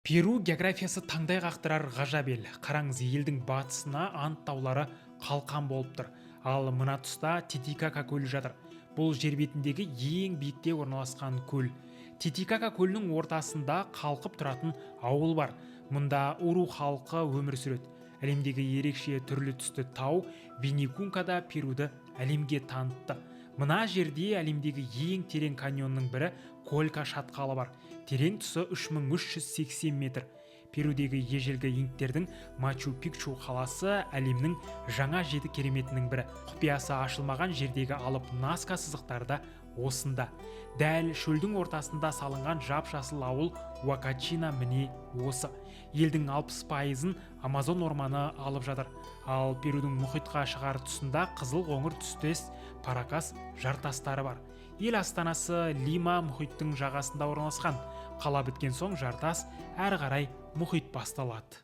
Перу географиясы таңдай қақтырар ғажап ел. Қараңыз, елдің батысына Анд таулары қалқан болып тұр. Ал мына тұста Титикака көлі жатыр. Бұл жер бетіндегі ең биікте орналасқан көл. Титикака көлінің ортасында қалқып тұратын ауыл бар. Мұнда Уру халқы өмір сүреді. Әлемдегі ерекше түрлі түсті тау Виникункада Перуді әлемге танытты. Мына жерде әлемдегі ең терең каньонның бірі Колька шатқалы бар. Терең тұсы 3380 метр. Перудегі ежелгі инктердің Мачу-Пикчу қаласы әлемнің жаңа жеті кереметінің бірі. Құпиясы ашылмаған жердегі алып Наска сызықтары да осында. Дәл шөлдің ортасында салынған жап-жасыл ауыл Уакачина міне осы. Елдің 60%-ын Амазон орманы алып жатыр. Ал Перудің мұхитқа шығар тұсында қызыл қоңыр түстес Паракас жартастары бар. Ел астанасы Лима мұхиттың жағасында орналасқан. Қала біткен соң жартас әрі қарай мұхит басталады.